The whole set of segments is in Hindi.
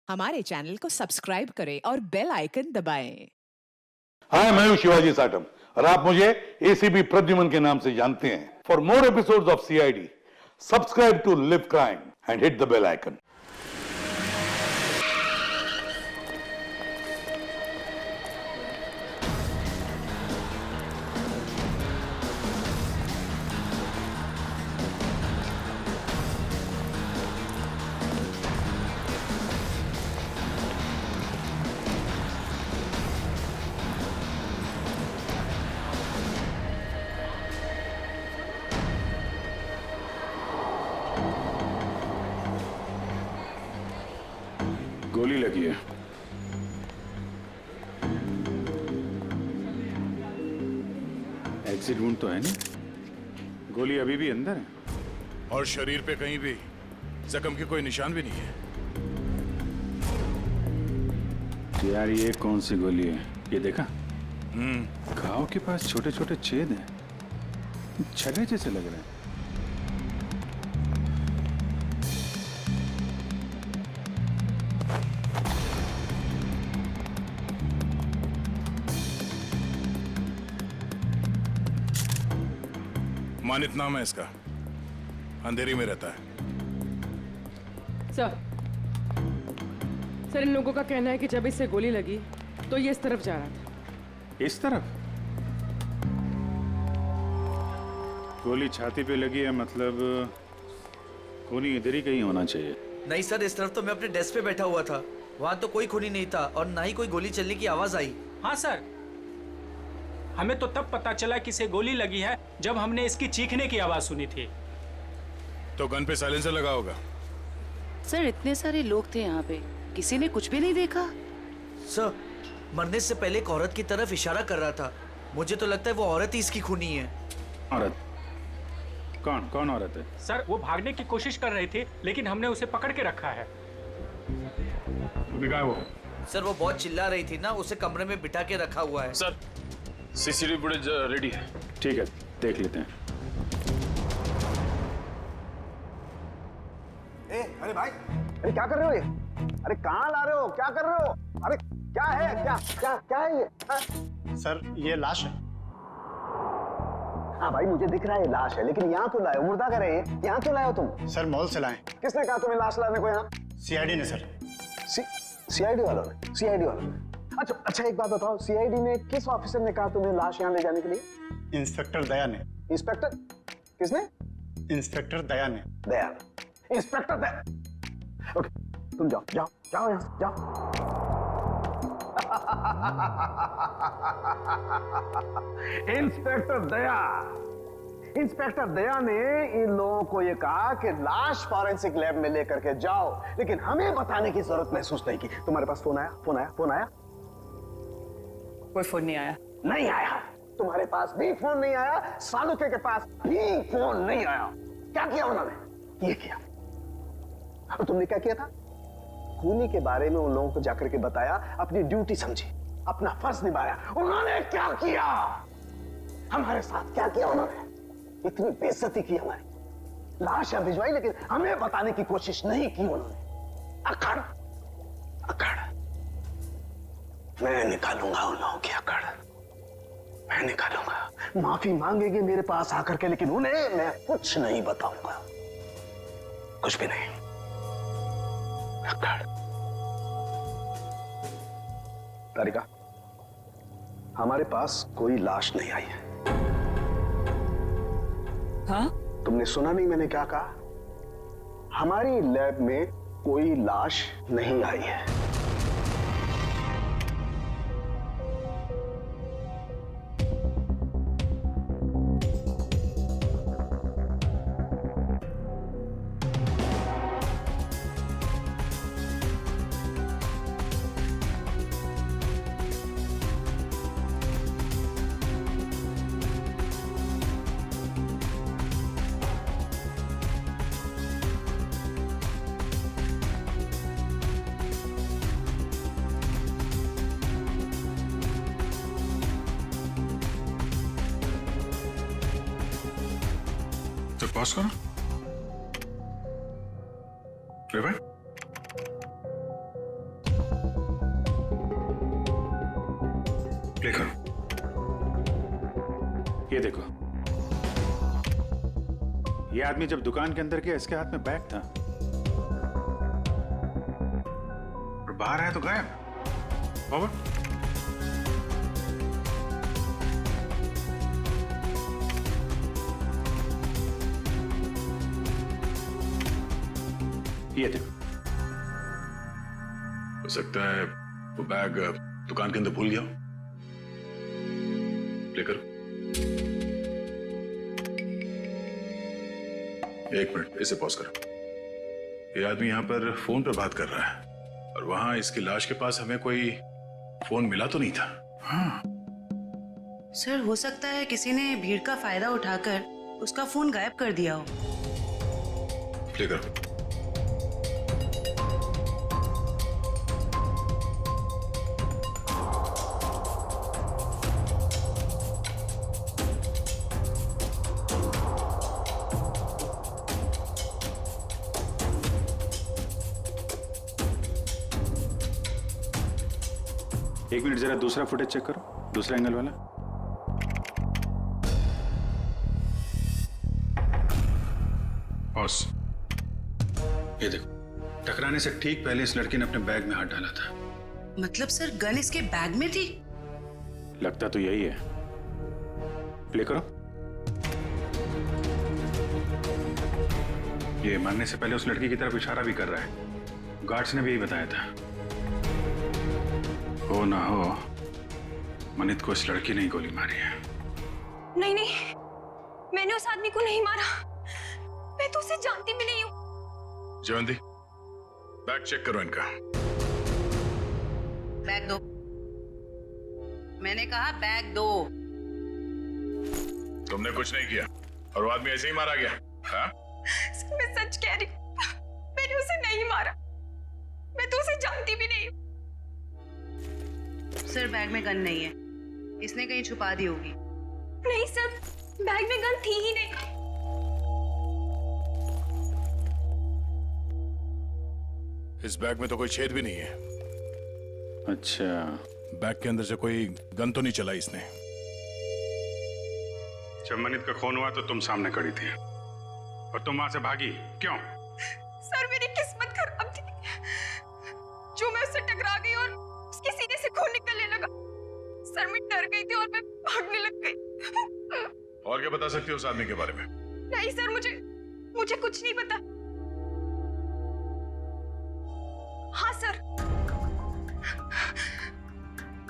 हमारे चैनल को सब्सक्राइब करें और बेल आइकन दबाएं। हाय, मैं हूं शिवाजी साटम और आप मुझे एसीपी प्रद्युमन के नाम से जानते हैं। For more episodes of CID, subscribe to Liv Crime and hit the bell icon. गोली लगी है। एग्जिट वुंड तो है नहीं, गोली अभी भी अंदर है और शरीर पे कहीं भी जख्म के कोई निशान भी नहीं है। यार ये कौन सी गोली है? ये देखा? घाव के पास छोटे छोटे छेद हैं, छर्रे जैसे लग रहे हैं। मानित नाम है इसका, अंधेरी में रहता है। सर इन लोगों का कहना है कि जब इससे गोली लगी तो ये इस तरफ जा रहा था। इस तरफ गोली छाती पे लगी है, मतलब खूनी इधर ही कहीं होना चाहिए। नहीं सर, इस तरफ तो मैं अपने डेस्क पे बैठा हुआ था, वहाँ तो कोई खूनी नहीं था और ना ही कोई गोली चलने की आवाज आई। हाँ सर, हमें तो तब पता चला कि इसे गोली लगी है जब हमने इसकी चीखने की आवाज सुनी थी। तो गन पे साइलेंसर लगा होगा। सर इतने सारे लोग थे यहाँ पे, किसी ने कुछ भी नहीं देखा। सर मरने से पहले एक औरत की तरफ इशारा कर रहा था, मुझे तो लगता है वो औरत ही इसकी खूनी है। औरत? कौन कौन औरत है? सर वो भागने की कोशिश कर रही थी लेकिन हमने उसे पकड़ के रखा है। वो सर वो बहुत चिल्ला रही थी ना, उसे कमरे में बिठा के रखा हुआ है। सर सीसीटीवी फुटेज रेडी है। ठीक है, देख लेते हैं। अरे भाई, अरे क्या कर रहे हो ये? अरे कहाँ ला रहे हो? क्या कर रहे हो? अरे क्या है? क्या क्या क्या है ये? सर ये लाश है। हाँ भाई मुझे दिख रहा है ये लाश है, लेकिन यहाँ क्यों लाए हो? मुर्दा करे यहाँ क्यों लाए हो तुम? सर मॉल से लाए। किसने कहा तुम्हें लाश लाने को यहाँ? सीआईडी ने सर। सीआईडी वालों ने? सीआईडी वालों ने? अच्छा एक बात बताओ, सीआईडी ने किस ऑफिसर ने कहा तुम्हें लाश यहाँ ले जाने के लिए? इंस्पेक्टर दया ने। इंस्पेक्टर? किसने? इंस्पेक्टर दया ने। दया। इंस्पेक्टर दया। ओके तुम जाओ जाओ जाओ यहाँ से जाओ। इंस्पेक्टर दया, इंस्पेक्टर दया ने इन लोगों को ये कहा कि लाश फॉरेंसिक लैब में लेकर के जाओ, लेकिन हमें बताने की जरूरत महसूस नहीं की। तुम्हारे पास फोन आया? फोन आया? फोन आया? कोई फोन नहीं आया। नहीं आया? तुम्हारे पास भी फोन नहीं आया? सालुके के पास भी फोन नहीं आया? क्या किया उन्होंने? ये किया। और तुमने क्या किया था? खूनी के बारे में उन लोगों को जाकर के बताया, अपनी ड्यूटी समझी, अपना फर्ज निभाया। उन्होंने क्या किया? हमारे साथ क्या किया उन्होंने? इतनी बेइज्जती की हमारी, लाश यहाँ भिजवाई लेकिन हमें बताने की कोशिश नहीं की उन्होंने। अकड़ अकड़, मैं निकालूंगा उन लोगों की अकड़, मैं निकालूंगा। माफी मांगेंगे मेरे पास आकर के, लेकिन उन्हें मैं कुछ नहीं बताऊंगा, कुछ भी नहीं। अकड़। तारिका, हमारे पास कोई लाश नहीं आई है। हाँ? तुमने सुना नहीं मैंने क्या कहा? हमारी लैब में कोई लाश नहीं आई है। पास करो। प्ले करो। ये देखो, ये आदमी जब दुकान के अंदर गया इसके हाथ में बैग था और बाहर आया तो गायब। फॉरवर्ड। ये देखो, हो सकता है वो बैग दुकान के अंदर भूल गया हो। प्ले करो। 1 मिनट, इसे पॉज करो। ये आदमी यहाँ पर फोन पर बात कर रहा है और वहां इसकी लाश के पास हमें कोई फोन मिला तो नहीं था। हाँ, सर हो सकता है किसी ने भीड़ का फायदा उठाकर उसका फोन गायब कर दिया हो। प्ले करो। एक मिनट, जरा दूसरा फुटेज चेक करो, दूसरा एंगल वाला। पॉज। ये देखो, टकराने से ठीक पहले इस लड़की ने अपने बैग में हाथ डाला था। मतलब सर गन इसके बैग में थी? लगता तो यही है। प्ले करो। ये मरने से पहले उस लड़की की तरफ इशारा भी कर रहा है। गार्ड्स ने भी यही बताया था। हो ना हो, मनित को इस लड़की ने ही गोली मारी है। नहीं नहीं, मैंने उस आदमी को नहीं मारा। मैं तो उसे जानती भी नहीं हूँ। जयवंती, बैग चेक करो इनका। बैग दो। मैंने कहा बैग दो। तुमने कुछ नहीं किया और वो आदमी ऐसे ही मारा गया। हाँ? मैं सच कह रही हूँ, मैंने उसे नहीं मारा। मैं तो उसे जानती भी नहीं हूँ। सर बैग में गन नहीं है, इसने कहीं छुपा दी होगी। नहीं सर, बैग में गन थी ही नहीं। इस बैग में तो कोई छेद भी नहीं है। अच्छा, बैग के अंदर से कोई गन तो नहीं चलाई इसने। जब मनित का खून हुआ तो तुम सामने खड़ी थी और तुम वहां से भागी क्यों? सर मेरी किस्मत खराब थी। जो मैं उससे टकरा गई और उसके सीने से खून निकलने लगा। सर मैं डर गई थी और मैं भागने लग गई। और क्या बता सकती हो उस आदमी के बारे में? नहीं सर, मुझे कुछ नहीं पता। हाँ सर,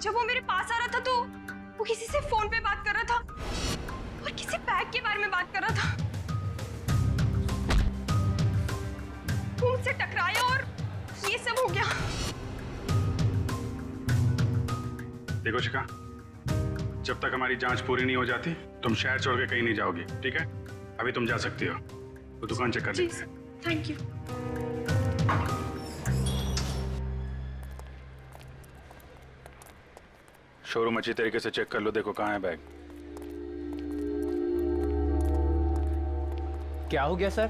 जब वो मेरे पास आ रहा था तो वो किसी से फोन पे बात कर रहा था और किसी बैग के बारे में बात कर रहा था। वो मुझसे टकराया और ये सब हो गया। देखो शिखा, जब तक हमारी जांच पूरी नहीं हो जाती तुम शहर छोड़ के कहीं नहीं जाओगी, ठीक है? अभी तुम जा सकती हो, वो दुकान चेक कर लेते हैं। Thank you. शोरूम अच्छी तरीके से चेक कर लो, देखो कहाँ है बैग। क्या हो गया सर?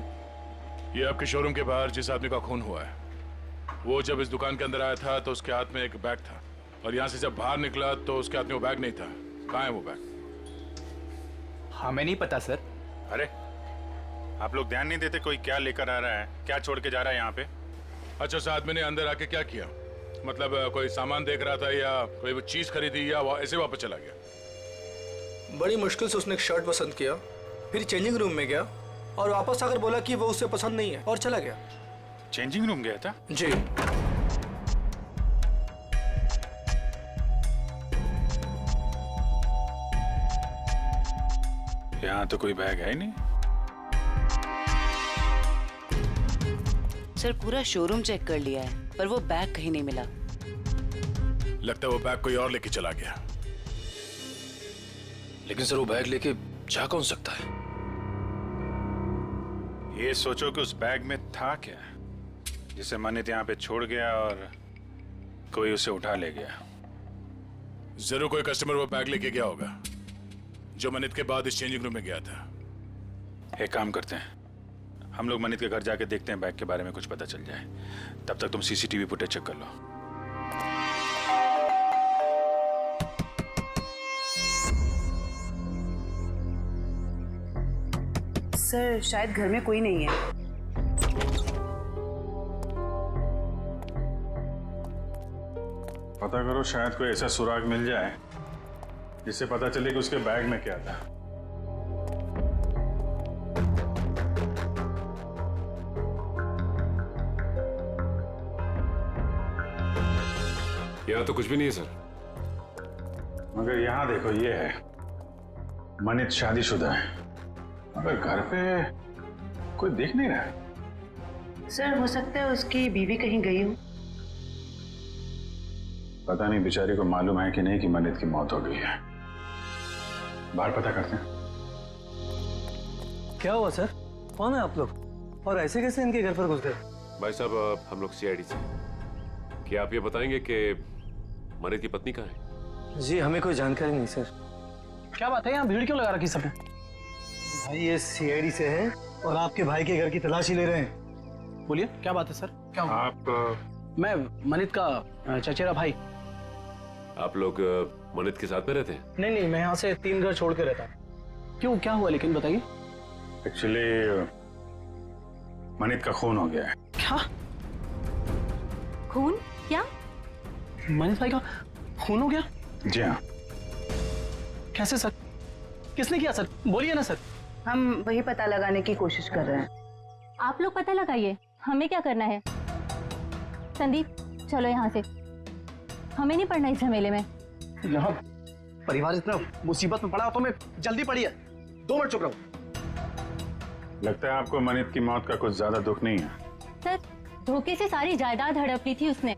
ये आपके शोरूम के बाहर जिस आदमी का खून हुआ है, वो जब इस दुकान के अंदर आया था तो उसके हाथ में एक बैग था और यहाँ से जब बाहर निकला तो उसके हाथ में वो बैग नहीं था। कहाँ है वो बैग? हमें नहीं पता सर। अरे आप लोग ध्यान नहीं देते कोई क्या लेकर आ रहा है, क्या छोड़ के जा रहा है यहाँ पे? अच्छा, उस आदमी ने अंदर आके क्या किया? मतलब कोई सामान देख रहा था या कोई चीज खरीदी या ऐसे वापस चला गया? बड़ी मुश्किल से उसने एक शर्ट पसंद किया, फिर चेंजिंग रूम में गया और वापस आकर बोला कि वो उसे पसंद नहीं है और चला गया। चेंजिंग रूम गया था? जी। यहाँ तो कोई बैग है ही नहीं। सर पूरा शोरूम चेक कर लिया है पर वो बैग कहीं नहीं मिला। लगता है वो बैग कोई और लेके चला गया। लेकिन सर वो बैग लेके जा कौन सकता है? ये सोचो कि उस बैग में था क्या जिसे मनित यहाँ पे छोड़ गया और कोई उसे उठा ले गया। जरूर कोई कस्टमर वो बैग लेके गया होगा जो मनित के बाद इस चेंजिंग रूम में गया था। एक काम करते हैं, हम लोग मनित के घर जाके देखते हैं, बैग के बारे में कुछ पता चल जाए। तब तक तुम सीसीटीवी फुटेज चेक कर लो। सर शायद घर में कोई नहीं है। पता करो, शायद कोई ऐसा सुराग मिल जाए जिससे पता चले कि उसके बैग में क्या था। यहाँ तो कुछ भी नहीं है सर। मगर यहाँ देखो, ये है मनित शादीशुदा है, मगर घर पे कोई देख नहीं रहा है। सर हो सकता है उसकी बीवी कहीं गई हो। पता नहीं बेचारी को मालूम है कि नहीं कि मनित की मौत हो गई है। बाहर पता करते हैं। क्या हुआ सर? कौन है आप लोग और ऐसे कैसे इनके घर पर घुस गए? भाई साहब, हम लोग सीआईडी से। क्या आप ये बताएंगे कि मनित की पत्नी कहाँ है? जी हमें कोई जानकारी नहीं सर। क्या बात है, यहाँ भीड़ क्यों लगा रखी सबने? भाई ये सीआईडी से है और आपके भाई के घर की तलाशी ले रहे हैं। बोलिए, क्या बात है सर? क्या हुआ? आप मैं मनित का चचेरा भाई। आप लोग मनित के साथ में रहते हैं? नहीं नहीं, मैं यहाँ से 3 घर छोड़ के रहता हूँ। क्यों, क्या हुआ लेकिन बताइए। एक्चुअली मनित का खून हो गया है। क्या खून? क्या? मनीष भाई का खून हो गया? जी हाँ। कैसे सर? किसने किया सर? बोलिए ना सर। हम वही पता लगाने की कोशिश कर रहे हैं। आप लोग पता लगाइए, हमें क्या करना है। संदीप चलो यहाँ से, हमें नहीं पड़ना इस झमेले में। यहाँ परिवार इतना मुसीबत में पड़ा हो तो मैं जल्दी पड़ी है। 2 मिनट चुप रहो। लगता है आपको मनित की मौत का कुछ ज्यादा दुख नहीं है। सर धोखे से सारी जायदाद हड़प ली थी उसने,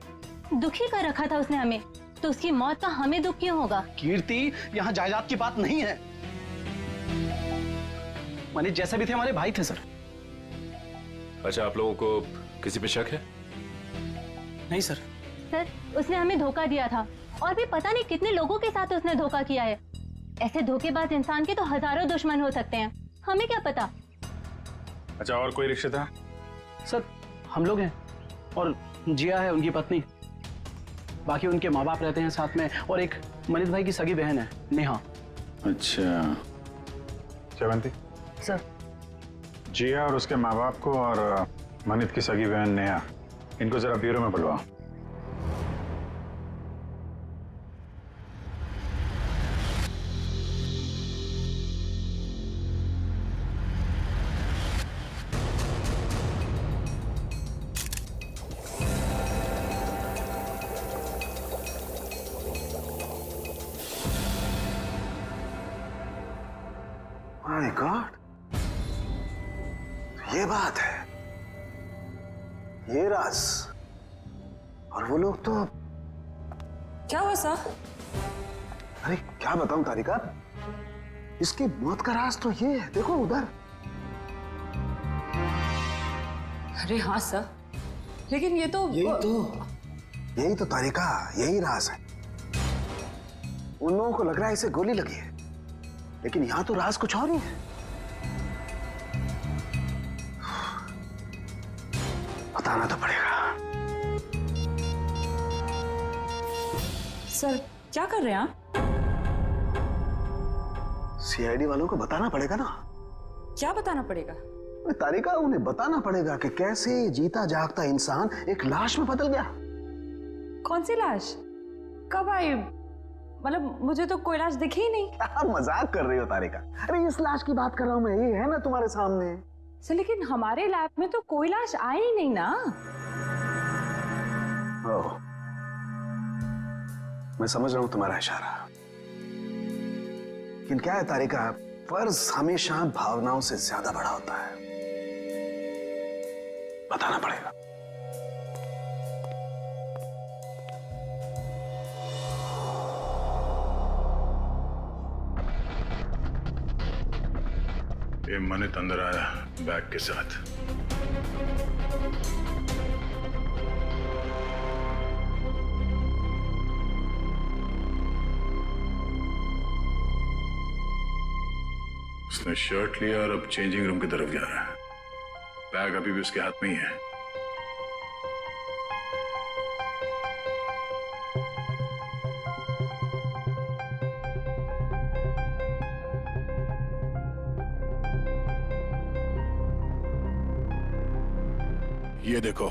दुखी कर रखा था उसने हमें, तो उसकी मौत का हमें दुख क्यों होगा? कीर्ति, यहाँ जायदाद की बात नहीं है। मनीष जैसे भी थे हमारे भाई थे सर। अच्छा, आप लोगों को किसी पे शक है? नहीं सर। सर उसने हमें धोखा दिया था और भी पता नहीं कितने लोगों के साथ उसने धोखा किया है। ऐसे धोखेबाज इंसान के तो हजारों दुश्मन हो सकते हैं, हमें क्या पता। अच्छा, और कोई रिश्तेदार? सर हम लोग हैं और जिया है उनकी पत्नी, बाकी उनके माँ बाप रहते हैं साथ में, और एक मनीष भाई की सगी बहन है नेहा। अच्छा, श्रवंती सर जिया और उसके माँ बाप को और मनित की सगी बहन नेहा, इनको जरा ब्यूरो में बुलवाओ। माय गॉड, ये बात है, ये राज। और वो लोग तो क्या हुआ सर? अरे क्या बताऊं तारिका, इसकी मौत का राज तो ये है, देखो उधर। अरे हाँ सर, लेकिन ये तो यही तो तारिका, यही राज है। उन लोगों को लग रहा है इसे गोली लगी है, लेकिन यहां तो राज कुछ और ही है। बताना तो पड़ेगा। सर क्या कर रहे हैं आप? सीआईडी वालों को बताना पड़ेगा ना। क्या बताना पड़ेगा? तारिका, उन्हें बताना पड़ेगा कि कैसे जीता जागता इंसान एक लाश में बदल गया। कौन सी लाश? कब आई? मतलब मुझे तो कोई लाश दिखी ही नहीं। आप मजाक कर रही हो तारिका। अरे इस लाश की बात कर रहा हूं मैं, ये है ना तुम्हारे सामने। सर लेकिन हमारे लैब में तो कोई लाश आई ही नहीं ना। ओह, मैं समझ रहा हूं तुम्हारा इशारा, लेकिन क्या है तारिका, फर्ज हमेशा भावनाओं से ज्यादा बड़ा होता है। बताना पड़ेगा। ये मनित अंदर आया बैग के साथ। उसने शर्ट लिया और अब चेंजिंग रूम की तरफ जा रहा है। बैग अभी भी उसके हाथ में ही है। ये देखो,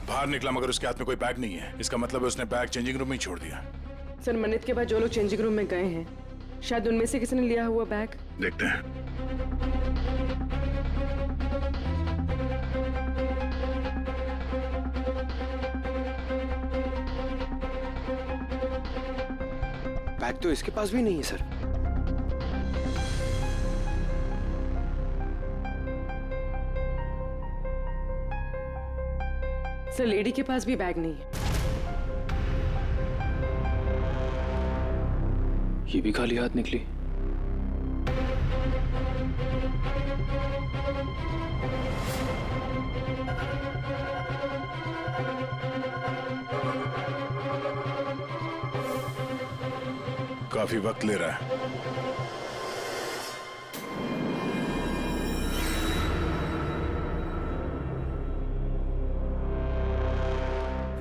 बाहर निकला मगर उसके हाथ में कोई बैग नहीं है। इसका मतलब है उसने बैग चेंजिंग रूम में ही छोड़ दिया। सर मनित के बाद जो लोग चेंजिंग रूम में गए हैं, शायद उनमें से किसी ने लिया हुआ बैग। देखते हैं। बैग तो इसके पास भी नहीं है सर। सर लेडी के पास भी बैग नहीं है। ये भी खाली हाथ निकली। काफी वक्त ले रहा है।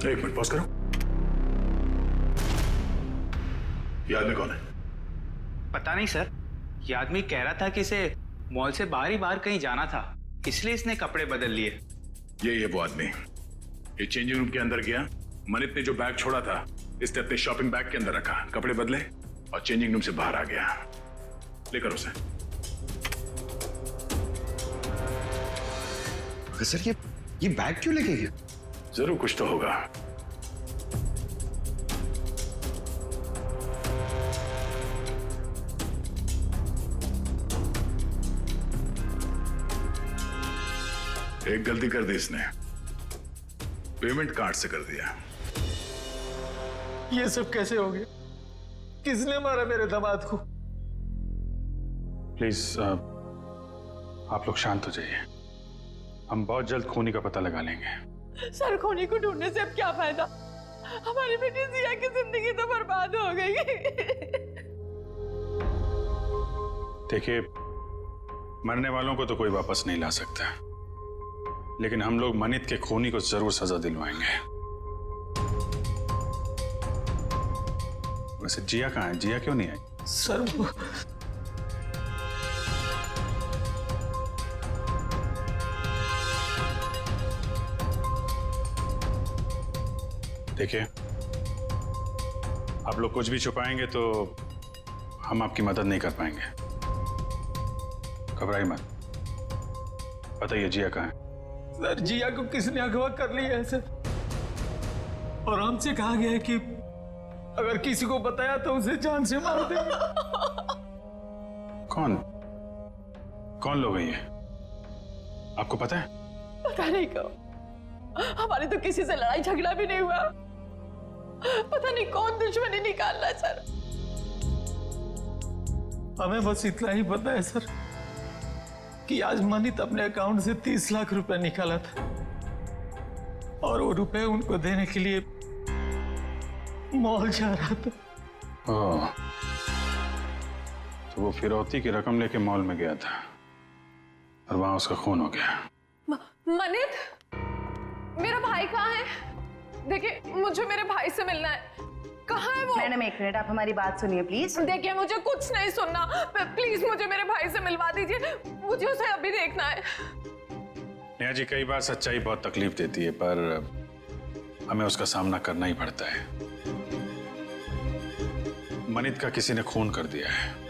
एक मिनट पॉज करो। ये आदमी कौन है? पता नहीं सर, ये आदमी कह रहा था कि इसे मॉल से बाहर ही बाहर कहीं जाना था, इसलिए इसने कपड़े बदल लिए। ये वो आदमी। ये चेंजिंग रूम के अंदर गया, मनित ने जो बैग छोड़ा था इसने अपने शॉपिंग बैग के अंदर रखा, कपड़े बदले और चेंजिंग रूम से बाहर आ गया। लेकर उसे। सर ये बैग क्यों लेके गया? जरूर कुछ तो होगा। एक गलती कर दी इसने, पेमेंट कार्ड से कर दिया। ये सब कैसे हो गया? किसने मारा मेरे दामाद को? प्लीज आप लोग शांत हो जाइए। हम बहुत जल्द खूनी का पता लगा लेंगे। सर खूनी को ढूंढने से अब क्या फायदा? हमारी बेटी जिया की जिंदगी तो बर्बाद हो गई। देखिए, मरने वालों को तो कोई वापस नहीं ला सकता, लेकिन हम लोग मनित के खूनी को जरूर सजा दिलवाएंगे। वैसे जिया कहाँ है? जिया क्यों नहीं आई? सर वो देखिए, आप लोग कुछ भी छुपाएंगे तो हम आपकी मदद नहीं कर पाएंगे। घबराइए मत, बताइए जिया कहाँ है? सर जिया को किसने अगवा कर लिया है सर, और हमसे कहा गया है कि अगर किसी को बताया तो उसे जान से मार देंगे। कौन लोग हैं ये? आपको पता है? पता नहीं कहो, हमारी तो किसी से लड़ाई झगड़ा भी नहीं हुआ। पता नहीं कौन दुश्मनी निकाल रहा है सर। हमें बस इतना ही पता है सर कि आज मनित अपने अकाउंट से 30 लाख रुपए निकाला था, और वो रुपए उनको देने के लिए मॉल जा रहा था। ओह, तो वो फिरौती की रकम लेके मॉल में गया था और वहां उसका खून हो गया। मनित, मेरा भाई कहाँ है? देखिए, मुझे मेरे भाई से मिलना है। कहाँ है वो? मैडम एक मिनट, आप हमारी बात सुनिए प्लीज। देखिए, मुझे कुछ नहीं सुनना। प्लीज मुझे मेरे भाई से मिलवा दीजिए, मुझे उसे अभी देखना है। नेहा जी, कई बार सच्चाई बहुत तकलीफ देती है, पर हमें उसका सामना करना ही पड़ता है। मनित का किसी ने खून कर दिया है।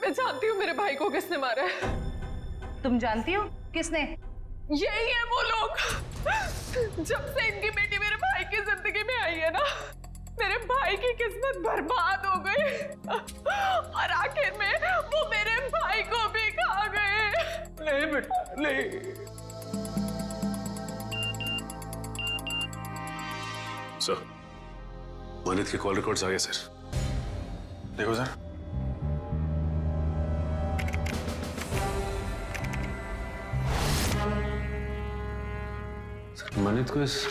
मैं जानती हूँ मेरे भाई को किसने मारा है। तुम जानती हो किसने? यही है वो लोग। जब से इनकी बेटी मेरे भाई की जिंदगी में आई है ना, मेरे भाई की किस्मत बर्बाद हो गई, और आखिर में वो मेरे भाई को भी खा गए। नहीं बेटा नहीं। सर, मनित के कॉल रिकॉर्ड्स आ गए सर। देखो सर, मनित को इस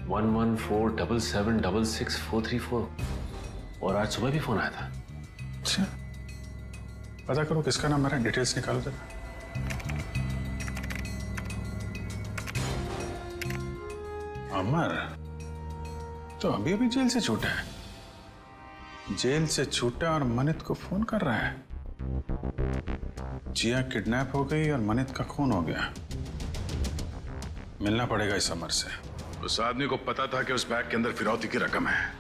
1147776644 और आज सुबह भी फोन आया था। अच्छा, पता करो किसका नंबर है, डिटेल्स निकालो जरा। अमर तो अभी अभी जेल से छूटा है। जेल से छूटा और मनित को फोन कर रहा है। जिया किडनैप हो गई और मनित का खून हो गया। मिलना पड़ेगा इस अमर से। उस आदमी को पता था कि उस बैग के अंदर फिरौती की रकम है,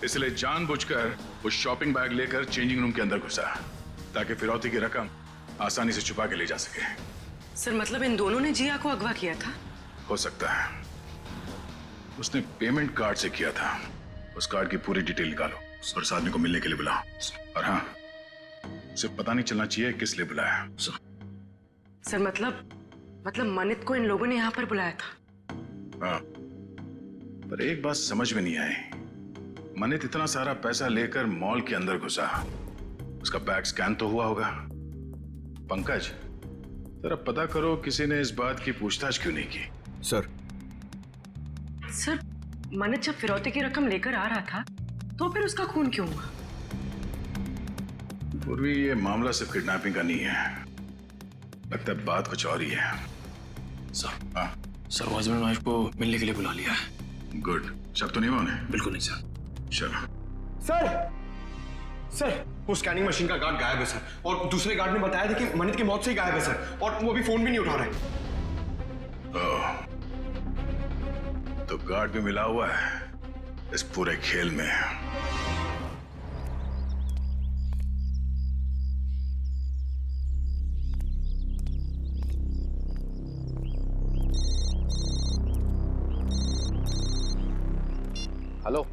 इसलिए जानबूझकर उस शॉपिंग बैग लेकर चेंजिंग रूम के अंदर घुसा ताकि फिरौती की रकम आसानी से छुपा के ले जा सके। सर मतलब इन दोनों ने जिया को अगवा किया था? हो सकता है। उसने पेमेंट कार्ड से किया था। उस कार्ड की पूरी डिटेल निकालो और उस आदमी को मिलने के लिए बुलाओ। और हाँ, उसे पता नहीं चलना चाहिए किस लिए बुलाया। सर मतलब मनित को इन लोगों ने यहाँ पर बुलाया था? हाँ, पर एक बात समझ में नहीं आई। मनित इतना सारा पैसा लेकर मॉल के अंदर घुसा, उसका बैग स्कैन तो हुआ होगा। पंकज, जरा पता करो किसी ने इस बात की पूछताछ क्यों नहीं की। सर मनित जब फिरौती की रकम लेकर आ रहा था तो फिर उसका खून क्यों हुआ? पूर्वी, ये मामला सिर्फ किडनैपिंग का नहीं है, लगता है बात कुछ और ही है। सर हाँ सर, वो हस्बैंड वाइफ को मिलने के लिए बुला लिया है। गुड। शक तो नहीं हुआ उन्हें? बिल्कुल नहीं सर। चलो। सर वो स्कैनिंग मशीन का गार्ड गायब है सर, और दूसरे गार्ड ने बताया था कि मनित की मौत से ही गायब है सर, और वो अभी फोन भी नहीं उठा रहे। तो गार्ड भी मिला हुआ है इस पूरे खेल में। हेलो,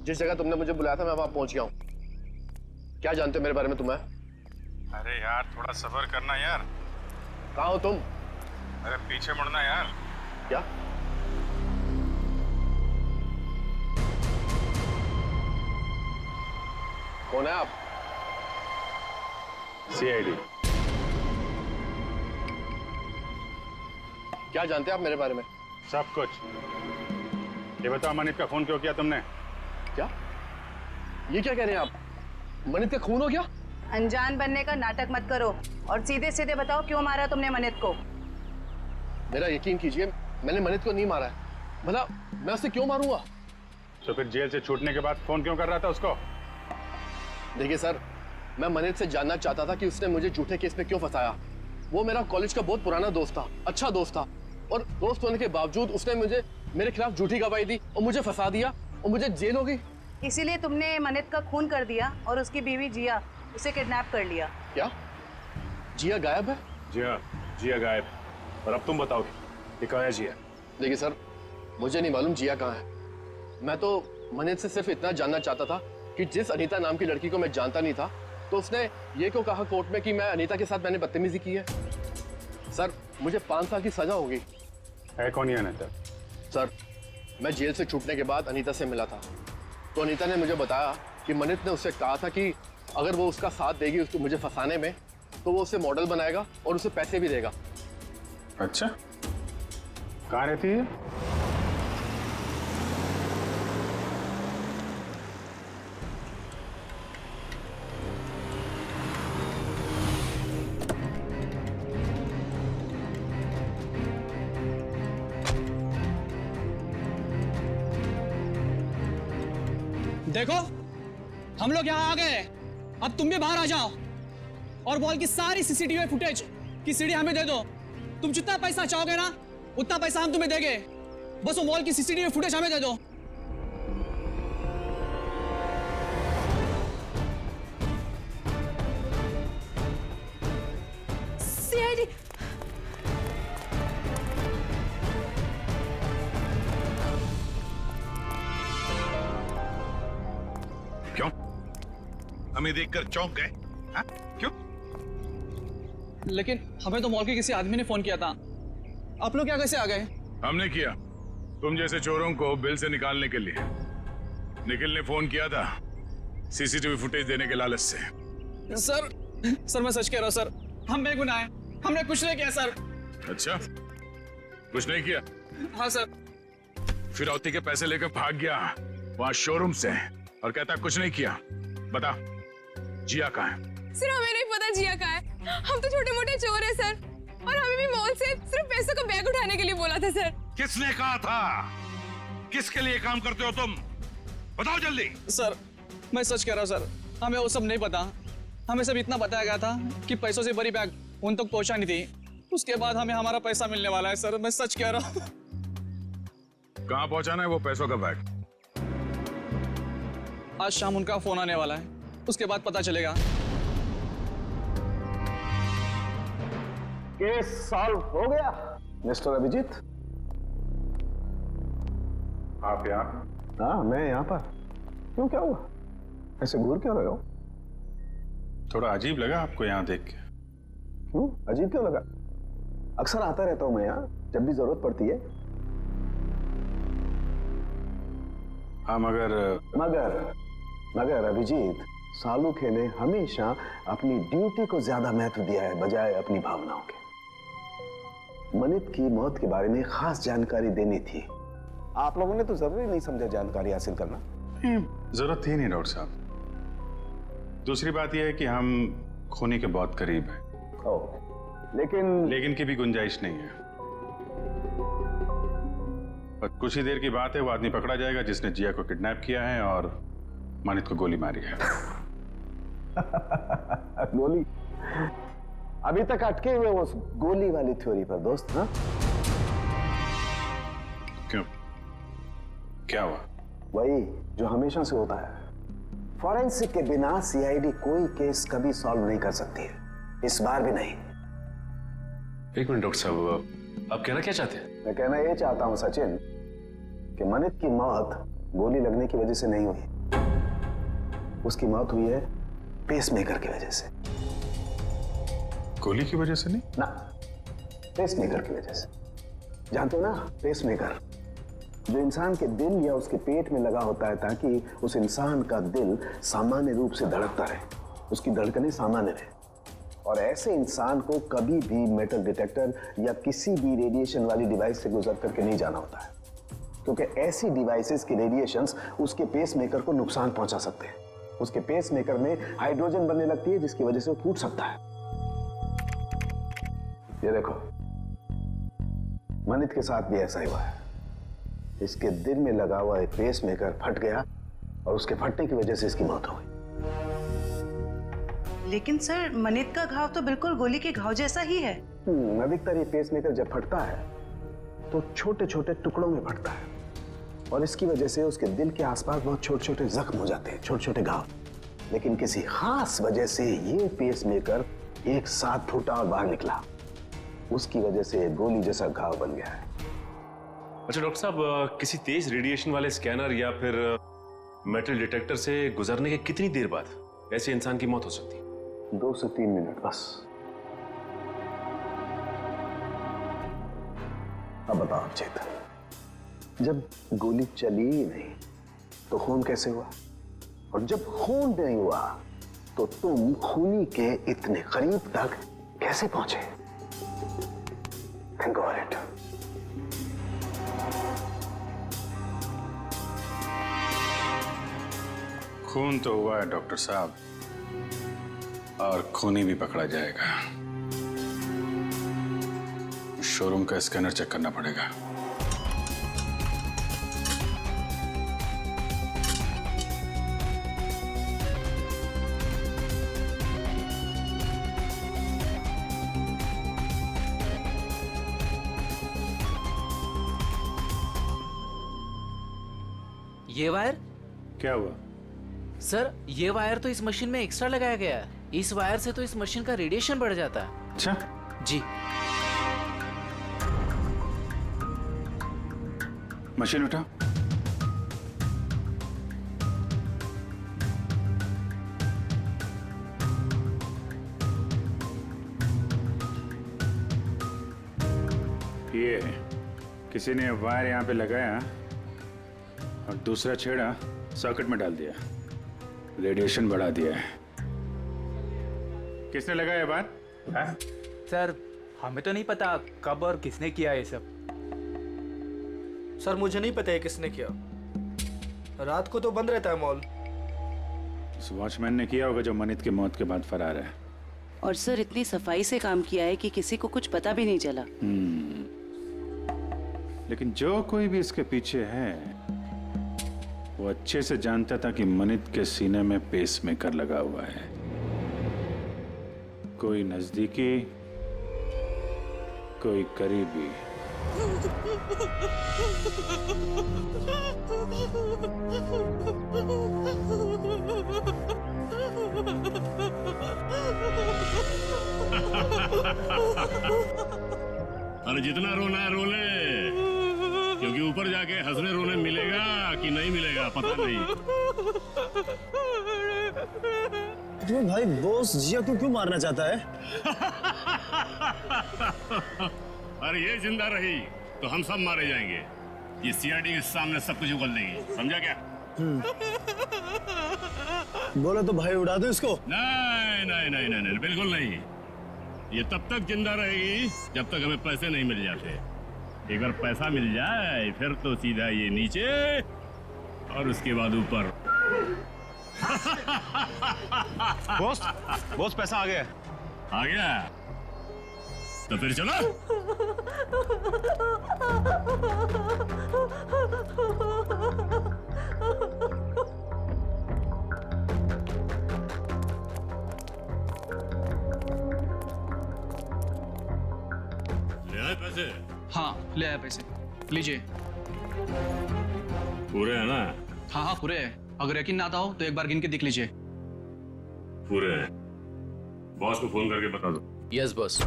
जिस जगह तुमने मुझे बुलाया था मैं वहां पहुंच गया हूं। क्या जानते हो मेरे बारे में तुम्हें? अरे यार थोड़ा सब्र करना यार। कहाँ हो तुम? अरे पीछे मुड़ना यार। क्या? कौन है आप? सीआईडी। क्या जानते हैं आप मेरे बारे में? सब कुछ। ये बताओ, मनित का खून क्यों किया तुमने? क्या? ये क्या कह रहे हैं आप? मनित का खून हो गया? अनजान बनने का नाटक मत करो और सीधे सीधे बताओ क्यों मारा तुमने मनित को? मेरा यकीन कीजिए, मैंने मनित को नहीं मारा है। भला मैं उसे क्यों मारूंगा? तो फिर जेल से छूटने के बाद फोन क्यों कर रहा था उसको? देखिए सर, मैं मनित से जानना चाहता था कि उसने मुझे झूठे केस में क्यों फंसाया। वो मेरा कॉलेज का बहुत पुराना दोस्त था, अच्छा दोस्त था, और दोस्त होने के बावजूद उसने मेरे खिलाफ झूठी गवाही दी और मुझे फंसा दिया और मुझे जेल हो गई। इसीलिए तुमने मनित का खून कर दिया और उसकी बीवी जिया उसे किडनैप कर लिया। क्या? जिया गायब है? जिया गायब। और अब तुम बताओ ये कहाँ है जिया? देखिए सर, मुझे नहीं मालूम जिया कहाँ है। मैं तो मनित से सिर्फ इतना जानना चाहता था कि जिस अनीता नाम की लड़की को मैं जानता नहीं था, तो उसने ये क्यों कहा कोर्ट में कि मैं अनीता के साथ मैंने बदतमीजी की है। सर, मुझे 5 साल की सजा होगी। है कौन ये अनीता? सर, मैं जेल से छूटने के बाद अनीता से मिला था, तो अनीता ने मुझे बताया कि मनित ने उससे कहा था कि अगर वो उसका साथ देगी उसको मुझे फंसाने में, तो वो उसे मॉडल बनाएगा और उसे पैसे भी देगा। अच्छा, कहाँ रहती है? देखो, हम लोग यहाँ आ गए, अब तुम भी बाहर आ जाओ और मॉल की सारी सीसीटीवी फुटेज की सीडी हमें दे दो। तुम जितना पैसा चाहोगे ना, उतना पैसा हम तुम्हें देंगे। बस वो मॉल की सीसीटीवी फुटेज हमें दे दो। सीआईडी। क्यों? हमें देखकर चौंक गए? हाँ? क्यों? लेकिन हमें तो मॉल के किसी आदमी ने फोन किया था। आप लोग क्या कैसे आ गए? हमने किया, तुम जैसे चोरों को बिल से निकालने के लिए। निखिल ने फोन किया था सीसीटीवी फुटेज देने के लालच से। सर मैं सच कह रहा हूँ सर, हम बेगुनाह हैं, हमने कुछ नहीं किया सर। अच्छा, कुछ नहीं किया? हाँ सर। फिरौती के पैसे लेकर भाग गया वहां शोरूम से और कहता कुछ नहीं किया। बता, जिया कहाँ है? सर हमें नहीं पता जिया कहाँ है। हम तो छोटे मोटे चोर हैं सर, और हमें भी मॉल से सिर्फ पैसों का बैग उठाने के लिए बोला था सर। किसने कहा था? किसके लिए काम करते हो तुम? बताओ जल्दी। सर मैं सच कह रहा हूँ सर, हमें वो सब नहीं पता। हमें सब इतना बताया गया था कि पैसों से भरी बैग उन तक पहुंचा नहीं थी। उसके बाद हमें हमारा पैसा मिलने वाला है सर, मैं सच कह रहा हूँ। कहाँ पहुंचाना है वो पैसों का बैग? आज शाम उनका फोन आने वाला है, उसके बाद पता चलेगा। केस सॉल्व हो गया मिस्टर अभिजीत। आप यहाँ? हाँ मैं यहाँ पर। क्यों, क्या हुआ? ऐसे घूर क्यों रहे हो? थोड़ा अजीब लगा आपको यहाँ देख के। क्यों अजीब क्यों लगा? अक्सर आता रहता हूँ मैं यहाँ जब भी जरूरत पड़ती है। हाँ मगर अभिजीत, सालुखे ने हमेशा अपनी ड्यूटी को ज्यादा महत्व दिया है बजाय अपनी भावनाओं के। मनित की मौत के बारे में खास जानकारी देनी थी। आप लोगों ने तो जरूरी नहीं समझा जानकारी हासिल करना। जरूरत थी नहीं डॉक्टर साहब। दूसरी बात यह है कि हम खूनी के बहुत करीब हैं। लेकिन की भी गुंजाइश नहीं है। पर कुछ ही देर की बात है, वो आदमी पकड़ा जाएगा जिसने जिया को किडनैप किया है और मानित को गोली मारी है। गोली? अभी तक अटके हुए उस गोली वाली थ्योरी पर दोस्त। हाँ क्यों, क्या हुआ? वही जो हमेशा से होता है। फॉरेंसिक के बिना सीआईडी कोई केस कभी सॉल्व नहीं कर सकती है, इस बार भी नहीं। एक मिनट डॉक्टर साहब, आप कहना क्या चाहते हैं? मैं कहना ये चाहता हूं सचिन कि मनित की मौत गोली लगने की वजह से नहीं हुई। उसकी मौत हुई है पेसमेकर की वजह से। गोली की वजह से नहीं ना, पेसमेकर की वजह से। जानते हो ना, पेसमेकर जो इंसान के दिल या उसके पेट में लगा होता है ताकि उस इंसान का दिल सामान्य रूप से धड़कता रहे, उसकी धड़कनें सामान्य रहे। और ऐसे इंसान को कभी भी मेटल डिटेक्टर या किसी भी रेडिएशन वाली डिवाइस से गुजर करके नहीं जाना होता है, क्योंकि ऐसी डिवाइसेस की रेडिएशंस उसके पेसमेकर को नुकसान पहुंचा सकते हैं। उसके पेसमेकर में हाइड्रोजन बनने लगती है जिसकी वजह से वो फूट सकता है। ये देखो, मनित के साथ भी ऐसा ही हुआ है। इसके दिल में लगा हुआ एक पेसमेकर फट गया और उसके फटने की वजह से इसकी मौत हो गई। लेकिन सर, मनित का घाव तो बिल्कुल गोली के घाव जैसा ही है। अधिकतर ये पेसमेकर जब फटता है तो छोटे छोटे टुकड़ों में फटता है और इसकी वजह से उसके दिल के आसपास बहुत छोटे छोटे जख्म हो जाते हैं, छोटे छोटे घाव। लेकिन किसी खास वजह से ये पेसमेकर एक साथ फूटा और बाहर निकला, उसकी वजह से गोली जैसा घाव बन गया है। अच्छा डॉक्टर साहब, किसी तेज रेडिएशन वाले स्कैनर या फिर मेटल डिटेक्टर से गुजरने के कितनी देर बाद ऐसे इंसान की मौत हो सकती है? 2 से 3 मिनट बस। अब बताओ चेतन, जब गोली चली ही नहीं तो खून कैसे हुआ? और जब खून नहीं हुआ तो तुम खूनी के इतने करीब तक कैसे पहुंचे? Think of it. खून तो हुआ है डॉक्टर साहब, और खूनी भी पकड़ा जाएगा। शोरूम का स्कैनर चेक करना पड़ेगा। ये वायर? क्या हुआ सर, ये वायर तो इस मशीन में एक्स्ट्रा लगाया गया है। इस वायर से तो इस मशीन का रेडिएशन बढ़ जाता है। अच्छा जी। मशीन उठा। ये किसी ने वायर यहाँ पे लगाया और दूसरा छेड़ा सॉकेट में डाल दिया, रेडिएशन बढ़ा दिया है। किसने लगाया बात? सर, हमें तो नहीं पता कब और किसने किया ये सब। सर, मुझे नहीं पता है किसने किया। रात को तो बंद रहता है मॉल। उस वॉचमैन ने किया होगा जो मनित की मौत के बाद फरार है। और सर, इतनी सफाई से काम किया है कि किसी को कुछ पता भी नहीं चला। लेकिन जो कोई भी इसके पीछे है वो अच्छे से जानता था कि मनित के सीने में पेसमेकर लगा हुआ है। कोई नजदीकी, कोई करीबी। अरे जितना रोना है रो ले, क्योंकि ऊपर जाके हंसने रोने मिलेगा कि नहीं मिलेगा पता नहीं। तुम्हें भाई बॉस जिया को क्यों मारना चाहता है? अरे ये जिंदा रही तो हम सब मारे जाएंगे। ये सीआईडी के सामने सब कुछ उगल देगी, समझा क्या? बोलो तो भाई उड़ा दो इसको। नहीं नहीं नहीं नहीं, नहीं बिल्कुल नहीं। ये तब तक जिंदा रहेगी जब तक हमें पैसे नहीं मिल जाते। एक बार पैसा मिल जाए फिर तो सीधा ये नीचे और उसके बाद ऊपर। बॉस पैसा आ गया। आ गया तो फिर चलो। ले आए पैसे? हाँ ले आया पैसे, लीजिए। पूरे है ना? हाँ हाँ पूरे है। अगर यकीन ना आता हो तो एक बार गिन के देख लीजिए। पूरे हैं। बॉस को फोन करके बता दो। Yes boss.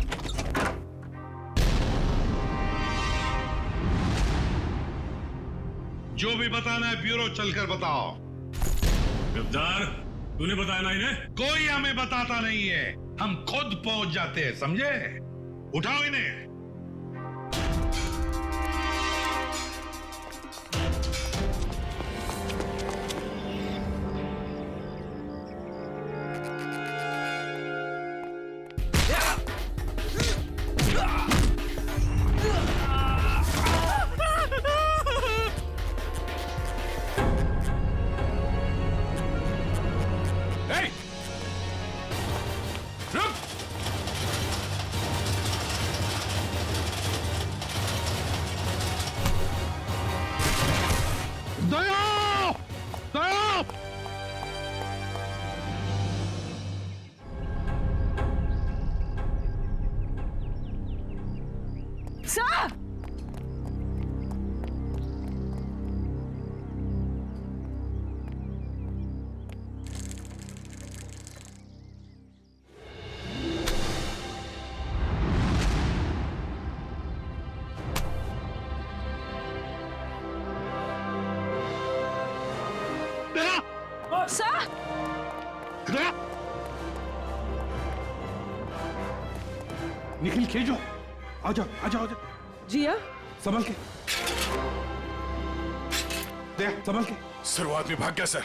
जो भी बताना है ब्यूरो चलकर बताओ। गद्दार, तूने बताया ना इन्हें? कोई हमें बताता नहीं है, हम खुद पहुंच जाते हैं, समझे? उठाओ इन्हें। निखिल खेजो, आजा आजा आजा। जिया संभल के, संभल के। सर वो आदमी भाग गया सर।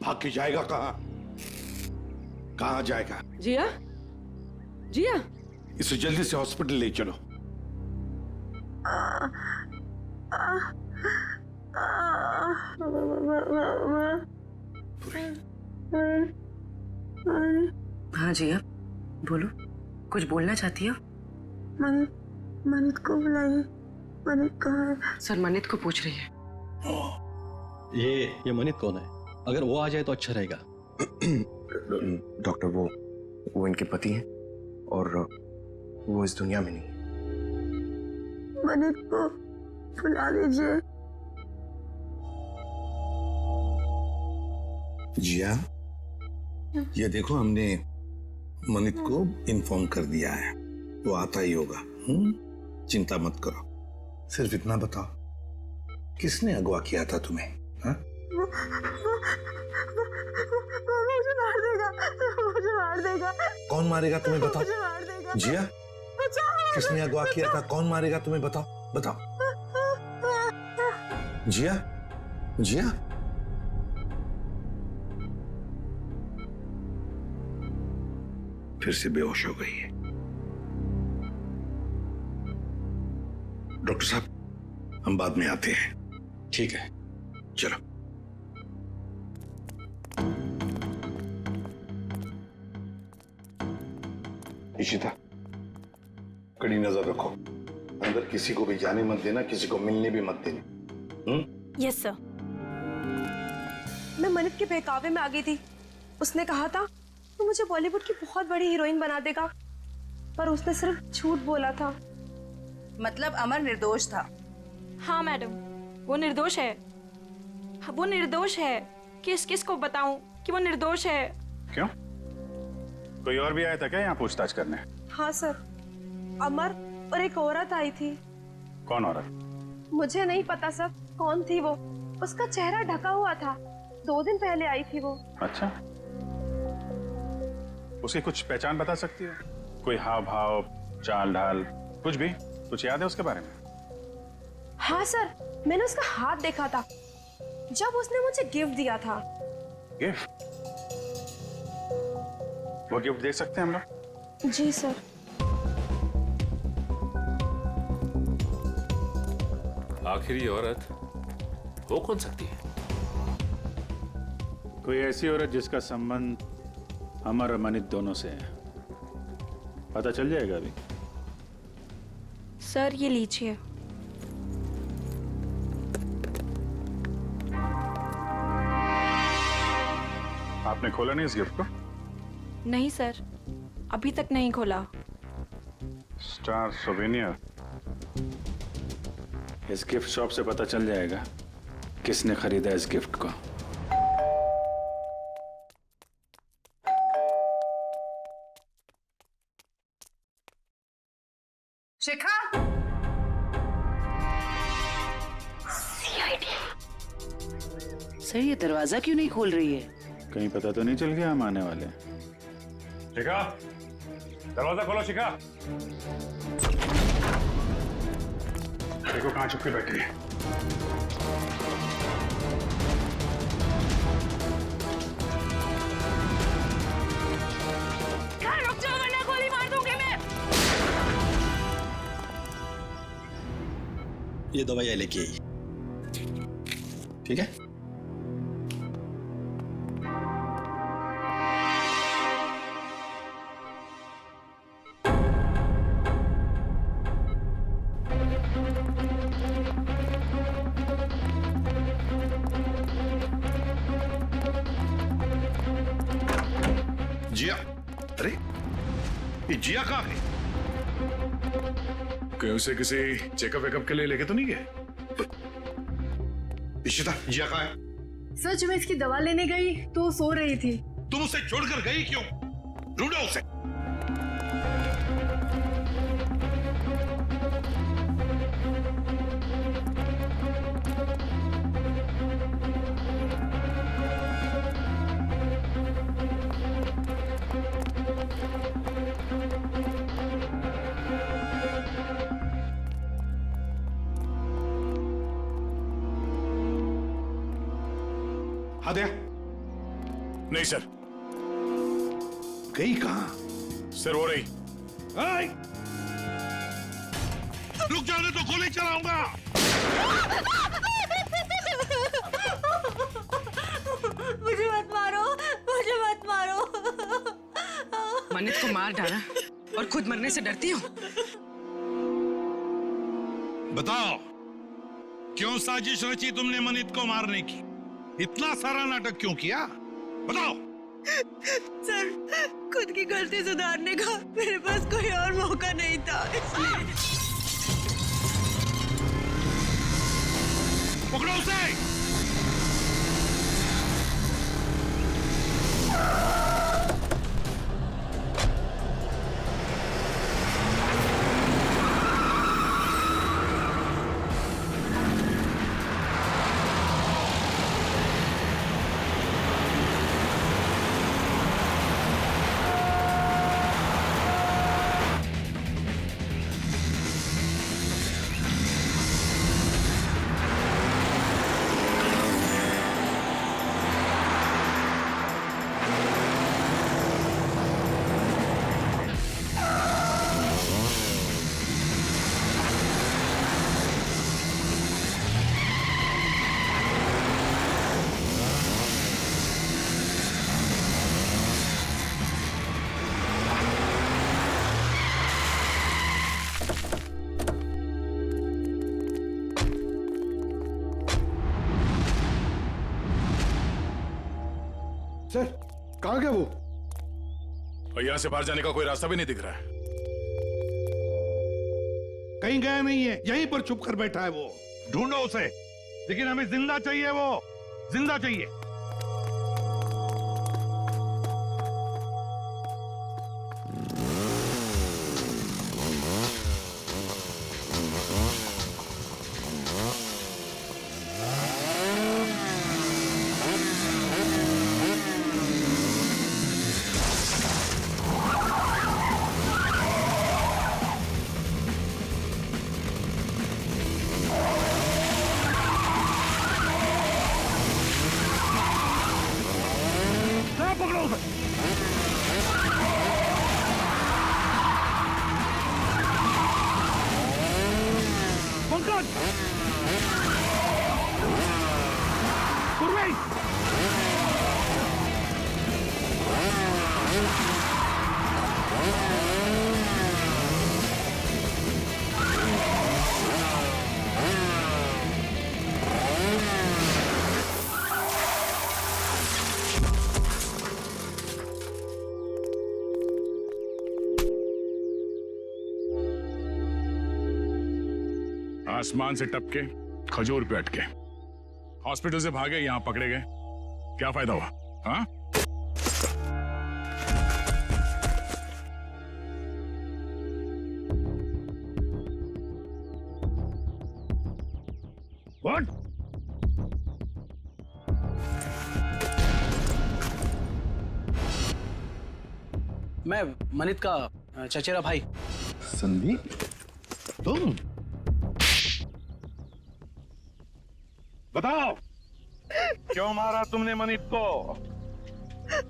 भाग के जाएगा कहाँ? कहाँ जाएगा? जिया जिया इसे जल्दी से हॉस्पिटल ले चलो। हाँ जिया बोलो, कुछ बोलना चाहती हो? मनित को बुलाइए। मनित कहाँ है? सर मनित को पूछ रही है। ये मनित कौन है? अगर वो आ जाए तो अच्छा रहेगा। डॉक्टर वो इनके पति हैं और वो इस दुनिया में नहीं। मनित को बुला लीजिए। जिया, ये देखो हमने मनित को इन्फॉर्म कर दिया है, वो आता ही होगा। चिंता मत करो। सिर्फ इतना बताओ, किसने अगवा किया था तुम्हें? हाँ? मुझे मार देगा, मुझे मार देगा। कौन मारेगा तुम्हें बताओ? मुझे मार देगा। जिया, किसने अगवा किया था? कौन मारेगा तुम्हें बताओ? बताओ। जिया, जिया। फिर से बेहोश हो गई है। डॉक्टर साहब, हम बाद में आते हैं। ठीक है, चलो। इशिता, कड़ी नजर रखो। अंदर किसी को भी जाने मत देना, किसी को मिलने भी मत देना। Yes sir. मैं मनित के बहकावे में आ गई थी। उसने कहा था तो मुझे बॉलीवुड की बहुत बड़ी हीरोइन बना देगा, पर उसने सिर्फ झूठ बोला था। मतलब अमर निर्दोष था? हाँ मैडम, वो निर्दोष है। वो निर्दोष है। किसको बताऊं कि वो निर्दोष है? क्यों? कोई और भी आया था क्या यहाँ पूछताछ करने? हाँ सर, अमर और एक औरत आई थी। कौन औरत? मुझे नहीं पता सर कौन थी वो। उसका चेहरा ढका हुआ था। 2 दिन पहले आई थी वो। अच्छा, उसकी कुछ पहचान बता सकती है? कोई हाव भाव, चाल ढाल, कुछ भी? कुछ याद है उसके बारे में? हाँ सर, मैंने उसका हाथ देखा था जब उसने मुझे गिफ्ट दिया था। गिफ्ट? वो गिफ्ट देख सकते हैं हम लोग? जी सर। आखिर ये औरत हो कौन सकती है? कोई ऐसी औरत जिसका संबंध अमर और मनित दोनों से है। पता चल जाएगा अभी। सर ये लीजिए। आपने खोला नहीं इस गिफ्ट को? नहीं सर, अभी तक नहीं खोला। Star souvenir. इस गिफ्ट शॉप से पता चल जाएगा किसने खरीदा इस गिफ्ट को। शिखा! सर ये दरवाजा क्यों नहीं खोल रही है? कहीं पता तो नहीं चल गया हम आने वाले? शिखा, दरवाजा खोलो शिखा। देखो कहाँ छुप के बैठी है। रुक जाओ वरना गोली मार दूंगी मैं। ये दवाइयाँ लेके आई, ठीक है? जिया, अरे ये जिया कहाँ है? कहीं उसे किसी चेकअप वेकअप के लिए लेके तो नहीं गए? इशिता, जिया कहाँ है? सर जब मैं इसकी दवा लेने गई तो वो सो रही थी। तुम उसे छोड़कर गई क्यों? ढूंढो उसे। हाँ दया। नहीं सर। गई कहाँ? सर हो रही। रुक जाओ नहीं तो गोली चलाऊंगा। मुझे मत मारो, मुझे मत मारो। मनित को मार डाला और खुद मरने से डरती हो? बताओ क्यों साजिश रची तुमने मनित को मारने की? इतना सारा नाटक क्यों किया? बताओ। सर खुद की गलती सुधारने का मेरे पास कोई और मौका नहीं था, इसलिए। पकड़ो उसे। सर कहाँ गया वो? और यहाँ से बाहर जाने का कोई रास्ता भी नहीं दिख रहा है। कहीं गया नहीं है, यहीं पर छुप कर बैठा है वो। ढूंढो उसे, लेकिन हमें जिंदा चाहिए, वो जिंदा चाहिए। आसमान से टपके खजूर पे अटके, हॉस्पिटल से भागे, यहाँ पकड़े गए, क्या फायदा हुआ? हाँ? What? मैं मनित का चचेरा भाई। संदीप, तुम? बताओ, क्यों मारा तुमने मनित को?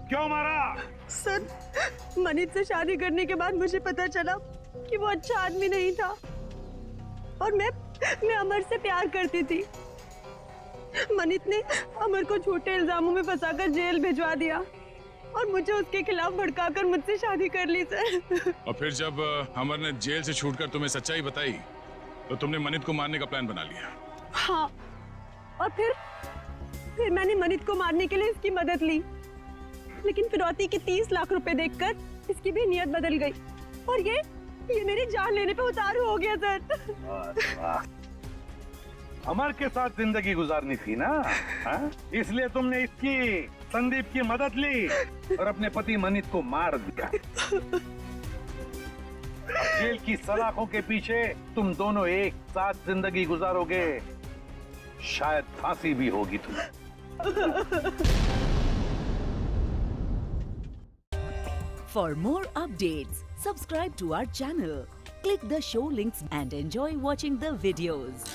क्यों मारा? सर, मनित से शादी करने के बाद मुझे पता चला कि वो अच्छा आदमी नहीं था और मैं अमर से प्यार करती थी। मनित ने अमर को झूठे इल्जामों में फंसाकर जेल भिजवा दिया और मुझे उसके खिलाफ भड़काकर मुझसे शादी कर ली सर। और फिर जब अमर ने जेल से छूटकर तुम्हें सच्चाई बताई तो तुमने मनित को मारने का प्लान बना लिया। हाँ, और फिर मैंने मनित को मारने के लिए इसकी मदद ली, लेकिन फिरौती के 30 लाख रुपए देखकर इसकी भी नियत बदल गई और ये मेरी जान लेने पे उतारू हो गया सर। अमर के साथ जिंदगी गुजारनी थी ना, हाँ? इसलिए तुमने इसकी, संदीप की मदद ली और अपने पति मनित को मार दिया। जेल की सलाखों के पीछे तुम दोनों एक साथ जिंदगी गुजारोगे, शायद फांसी भी होगी तुम्हें। For more updates, subscribe to our channel, click the show links and enjoy watching the videos.